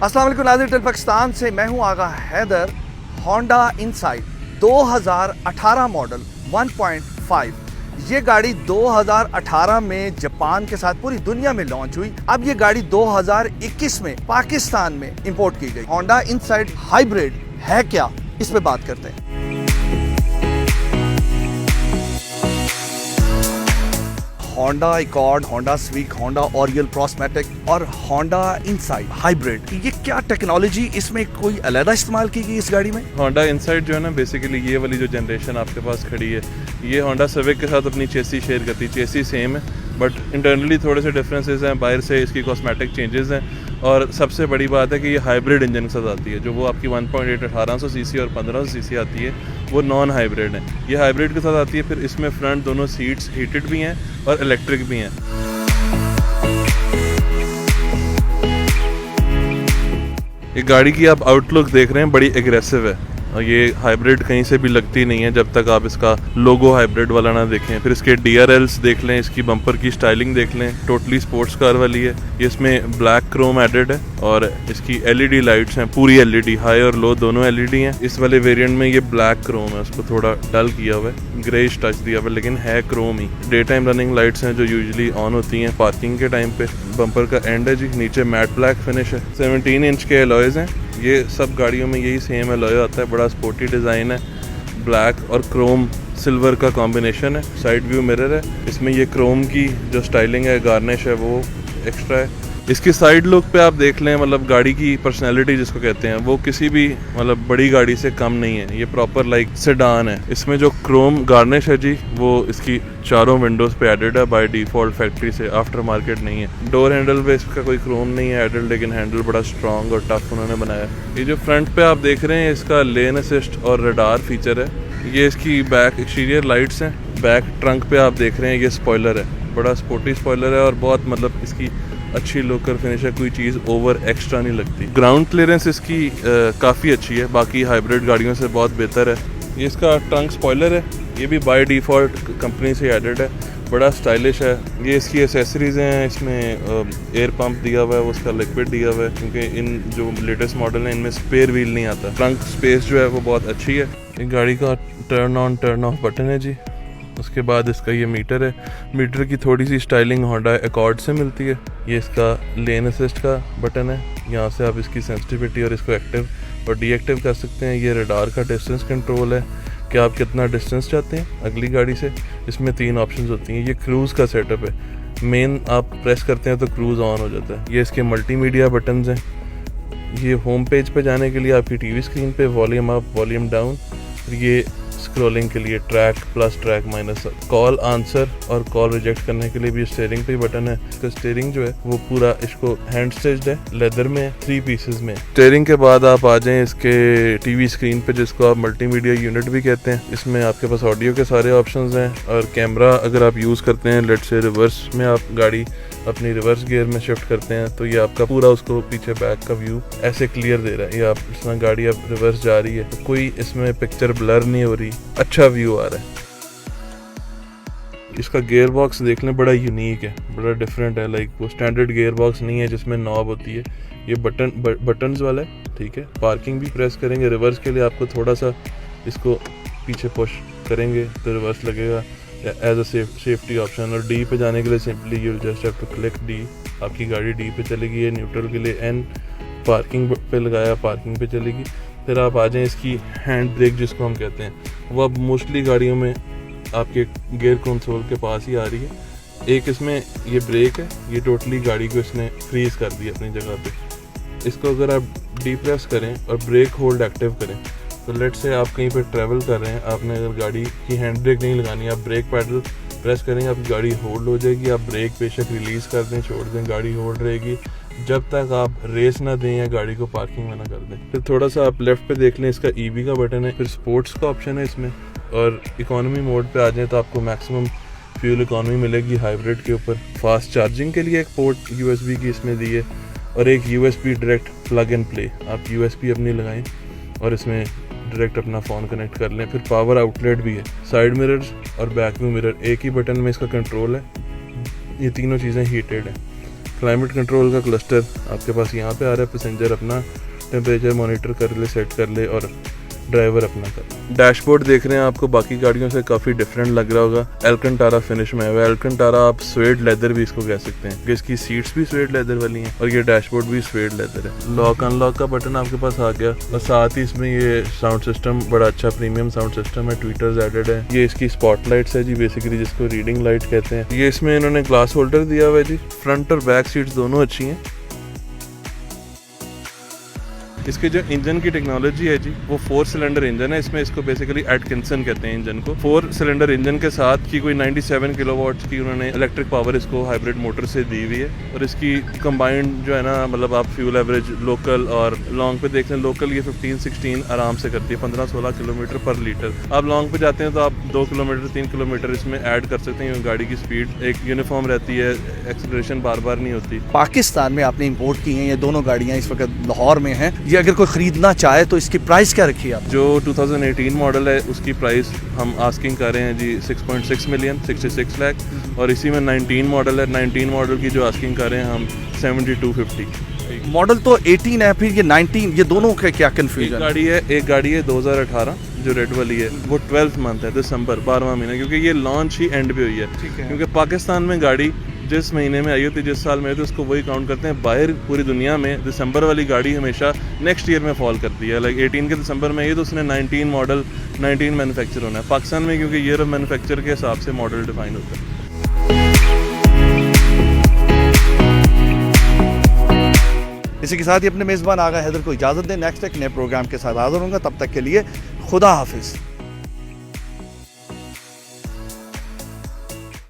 अस्सलाम वालेकुम नाज़रीन, टेल पाकिस्तान से मैं हूं आगा हैदर। होंडा इनसाइड 2018 मॉडल 1.5 ये गाड़ी 2018 में जापान के साथ पूरी दुनिया में लॉन्च हुई। अब ये गाड़ी 2021 में पाकिस्तान में इंपोर्ट की गई। होंडा इनसाइड हाइब्रिड है क्या, इस पे बात करते हैं। Honda Accord, Honda Civic, Honda ओरियल क्रॉसमैटिक और होंडा इनसाइड हाइब्रिड, ये क्या टेक्नोलॉजी इसमें कोई अलग इस्तेमाल की गई इस गाड़ी में? होंडा इनसाइड जो है ना, बेसिकली ये वाली जो जनरेशन आपके पास खड़ी है, ये होंडा सिविक के साथ अपनी चेसी शेयर करती है। चेसी सेम है बट इंटरनली थोड़े से डिफरेंसेस हैं, बाहर से इसकी कॉस्मेटिक चेंजेस हैं। और सबसे बड़ी बात है कि ये हाइब्रिड इंजन के साथ आती है। जो वो आपकी 1.8 1800 सीसी और 1500 सीसी आती है, वो नॉन हाइब्रिड है। ये हाइब्रिड के साथ आती है। फिर इसमें फ्रंट दोनों सीट्स हीटेड भी हैं और इलेक्ट्रिक भी हैं। ये गाड़ी की आप आउटलुक देख रहे हैं, बड़ी एग्रेसिव है। और ये हाइब्रिड कहीं से भी लगती नहीं है जब तक आप इसका लोगो हाइब्रिड वाला ना देखें। फिर इसके DRLs देख लें, इसकी बम्पर की स्टाइलिंग देख लें, टोटली स्पोर्ट्स कार वाली है। ये इसमें ब्लैक क्रोम एडेड है और इसकी LED लाइट्स हैं, पूरी LED, हाई और लो दोनों LED हैं। इस वाले वेरिएंट में ये ब्लैक क्रोम है, उसको थोड़ा डल किया हुआ है, ग्रेइश टच दिया हुआ है, लेकिन है क्रोम ही। डे टाइम रनिंग लाइट्स हैं जो यूजुअली ऑन होती हैं पार्किंग के टाइम पे। बम्पर का एंड है जी, नीचे मैट ब्लैक फिनिश है। 17 इंच के अलॉयज हैं। ये सब गाड़ियों में यही सेम अलॉय आता है। बड़ा स्पोर्टी डिज़ाइन है, ब्लैक और क्रोम सिल्वर का कॉम्बिनेशन है। साइड व्यू मिरर है, इसमें ये क्रोम की जो स्टाइलिंग है, गार्निश है, वो एक्स्ट्रा है। इसकी साइड लुक पे आप देख लें, मतलब गाड़ी की पर्सनैलिटी जिसको कहते हैं, वो किसी भी मतलब बड़ी गाड़ी से कम नहीं है। ये प्रॉपर लाइक सेडान है। इसमें जो क्रोम गार्निश है जी, वो इसकी चारों विंडोज़ पे एडेड है बाय डिफ़ॉल्ट फैक्ट्री से, आफ्टर मार्केट नहीं है। डोर हैंडल पे इसका कोई क्रोम नहीं है एडेड, लेकिन हैंडल बड़ा स्ट्रॉन्ग और टफ उन्होंने बनाया है। ये जो फ्रंट पे आप देख रहे हैं, इसका लेन असिस्ट और रडार फीचर है। ये इसकी बैक एक्सटीरियर लाइट्स हैं। बैक ट्रंक पे आप देख रहे हैं, ये स्पॉइलर है, बड़ा स्पोर्टी स्पॉइलर है और बहुत मतलब इसकी अच्छी लुक और फिनिश है। कोई चीज़ ओवर एक्स्ट्रा नहीं लगती। ग्राउंड क्लियरेंस इसकी काफ़ी अच्छी है, बाकी हाइब्रिड गाड़ियों से बहुत बेहतर है। ये इसका ट्रंक स्पॉइलर है, ये भी बाय डिफ़ॉल्ट कंपनी से एडेड है, बड़ा स्टाइलिश है। ये इसकी एसेसरीज़ हैं, इसमें एयर पंप दिया हुआ है, उसका लिक्विड दिया हुआ है, क्योंकि इन जो लेटेस्ट मॉडल हैं इनमें स्पेयर व्हील नहीं आता। ट्रंक स्पेस जो है वो बहुत अच्छी है। ये गाड़ी का turn on turn off button है जी। उसके बाद इसका ये मीटर है। मीटर की थोड़ी सी स्टाइलिंग होंडा अकॉर्ड से मिलती है। ये इसका लेन असिस्ट का बटन है, यहाँ से आप इसकी सेंसिटिविटी और इसको एक्टिव और डीएक्टिव कर सकते हैं। ये रडार का डिस्टेंस कंट्रोल है कि आप कितना डिस्टेंस चाहते हैं अगली गाड़ी से। इसमें 3 ऑप्शंस होती हैं। ये क्रूज़ का सेटअप है, मेन आप प्रेस करते हैं तो क्रूज़ ऑन हो जाता है। ये इसके मल्टीमीडिया बटन्स हैं। ये होम पेज पे जाने के लिए आपकी टीवी स्क्रीन पे वॉल्यूम अप, वॉल्यूम डाउन। ये स्क्रॉलिंग के लिए track plus, track minus, call answer और कॉल रिजेक्ट करने के लिए भी स्टीयरिंग पे बटन है। इसका स्टीयरिंग जो है वो पूरा इसको हैंड स्टिच्ड है, लेदर में 3 पीसेस में। स्टीयरिंग के बाद आप आ जाएं इसके टीवी स्क्रीन पे, जिसको आप मल्टीमीडिया यूनिट भी कहते हैं। इसमें आपके पास ऑडियो के सारे ऑप्शंस हैं और कैमरा अगर आप यूज़ करते हैं, लेट्स से रिवर्स में आप गाड़ी अपनी रिवर्स गियर में शिफ्ट करते हैं, तो ये आपका पूरा उसको पीछे बैक का व्यू ऐसे क्लियर दे रहा है। ये आप इसमें गाड़ी अब रिवर्स जा रही है तो कोई इसमें पिक्चर ब्लर नहीं हो रही, अच्छा व्यू आ रहा है। इसका गियर बॉक्स देख लें, बड़ा यूनिक है, बड़ा डिफरेंट है। लाइक वो स्टैंडर्ड गियर बॉक्स नहीं है जिसमें नॉब होती है। ये बटन्स वाला है, ठीक है। पार्किंग भी प्रेस करेंगे, रिवर्स के लिए आपको थोड़ा सा इसको पीछे पुश करेंगे तो रिवर्स लगेगा एज अ सेफ्टी ऑप्शन। और डी पे जाने के लिए simply you just have to click D, आपकी गाड़ी डी पे चलेगी। ये न्यूट्रल के लिए एन, पार्किंग पे लगाया, पार्किंग पे चलेगी। फिर आप आ जाएं इसकी हैंड ब्रेक जिसको हम कहते हैं, वो अब मोस्टली गाड़ियों में आपके गियर कंसोल के पास ही आ रही है। एक इसमें ये ब्रेक है, ये टोटली गाड़ी को इसने फ्रीज कर दिया अपनी जगह पे। इसको अगर आप डी प्रेस करें और ब्रेक होल्ड एक्टिव करें, तो लेट से आप कहीं पे ट्रैवल कर रहे हैं, आपने अगर गाड़ी की हैंड ब्रेक नहीं लगानी, आप ब्रेक पैडल प्रेस करेंगे, आपकी गाड़ी होल्ड हो जाएगी। आप ब्रेक बेशक रिलीज़ कर दें, छोड़ दें, गाड़ी होल्ड रहेगी जब तक आप रेस ना दें या गाड़ी को पार्किंग में ना कर दें। फिर थोड़ा सा आप लेफ्ट पे देख लें, इसका EV का बटन है। फिर स्पोर्ट्स का ऑप्शन है इसमें, और इकोनॉमी मोड पे आ जाएँ तो आपको मैक्सिमम फ्यूल इकोनॉमी मिलेगी हाइब्रिड के ऊपर। फास्ट चार्जिंग के लिए एक पोर्ट USB की इसमें दी है और एक USB direct plug and play. आप USB अपनी लगाएं और इसमें डायरेक्ट अपना फ़ोन कनेक्ट कर लें। फिर पावर आउटलेट भी है। साइड मिरर्स और बैक व्यू मिरर एक ही बटन में इसका कंट्रोल है। ये तीनों चीज़ें हीटेड हैं। क्लाइमेट कंट्रोल का क्लस्टर आपके पास यहाँ पे आ रहा है, पैसेंजर अपना टेम्परेचर मॉनिटर कर ले, सेट कर ले और ड्राइवर अपना कर। डैशबोर्ड देख रहे हैं, आपको बाकी गाड़ियों से काफ़ी डिफरेंट लग रहा होगा। एल्कंटारा फिनिश में है। एल्कंटारा आप स्वेड लेदर भी इसको कह सकते हैं, क्योंकि इसकी सीट्स भी स्वेड लेदर वाली हैं और ये डैशबोर्ड भी स्वेड लेदर है। लॉक अनलॉक का बटन आपके पास आ गया और साथ ही इसमें ये साउंड सिस्टम बड़ा अच्छा प्रीमियम साउंड सिस्टम है, ट्विटर्स एडेड है। ये इसकी स्पॉटलाइट्स है जी, बेसिकली जिसको रीडिंग लाइट कहते हैं। ये इसमें इन्होंने ग्लास होल्डर दिया हुआ है जी। फ्रंट और बैक सीट्स दोनों अच्छी हैं। इसके जो इंजन की टेक्नोलॉजी है जी, वो 4 सिलेंडर इंजन है। इसमें इसको बेसिकली एटकिंसन कहते हैं इंजन को। 4 सिलेंडर इंजन के साथ की कोई 97 किलोवाट की उन्होंने इलेक्ट्रिक पावर इसको हाइब्रिड मोटर से दी हुई है। और इसकी कंबाइंड जो है ना, मतलब आप फ्यूल एवरेज लोकल और लॉन्ग पे देख लें, लोकल ये 15-16 आराम से करती है, 15-16 किलोमीटर पर लीटर। आप लॉन्ग पे जाते हैं तो आप 2 किलोमीटर 3 किलोमीटर इसमें ऐड कर सकते हैं। गाड़ी की स्पीड एक यूनिफॉर्म रहती है, एक्सेलरेशन बार बार नहीं होती। पाकिस्तान में आपने इंपोर्ट की हैं ये दोनों गाड़ियाँ, इस वक्त लाहौर में हैं। ये अगर कोई खरीदना चाहे तो इसकी प्राइस क्या रखी है आप? जो 2018 मॉडल है उसकी प्राइस हम आस्किंग कर रहे हैं जी 6.6 मिलियन, 66 लाख। और इसी में 19 मॉडल है। 19 मॉडल की जो आस्किंग कर रहे हैं हम 7250। मॉडल तो 18 है, फिर ये 19, ये दोनों का क्या कंफ्यूजन? एक गाड़ी है 2018 जो रेड वाली है, वो 12th मंथ है, दिसंबर 12वां महीना, क्योंकि ये लॉन्च ही एंड पे हुई है। क्योंकि पाकिस्तान में गाड़ी जिस महीने में आई होती है, जिस साल में आई होती है, उसको वही काउंट करते हैं। बाहर पूरी दुनिया में दिसंबर वाली गाड़ी हमेशा नेक्स्ट ईयर में फॉल करती है। लाइक 18 के दिसंबर में आई तो उसने 19 मॉडल 19 मैन्युफैक्चर होना है। पाकिस्तान में क्योंकि ईयर ऑफ मैन्युफैक्चर के हिसाब से मॉडल डिफाइन होता है। इसी के साथ ही अपने मेज़बान आगा हैदर को इजाज़त दें। नेक्स्ट एक नए प्रोग्राम के साथ हाजिर होंगे, तब तक के लिए खुदा हाफिज़।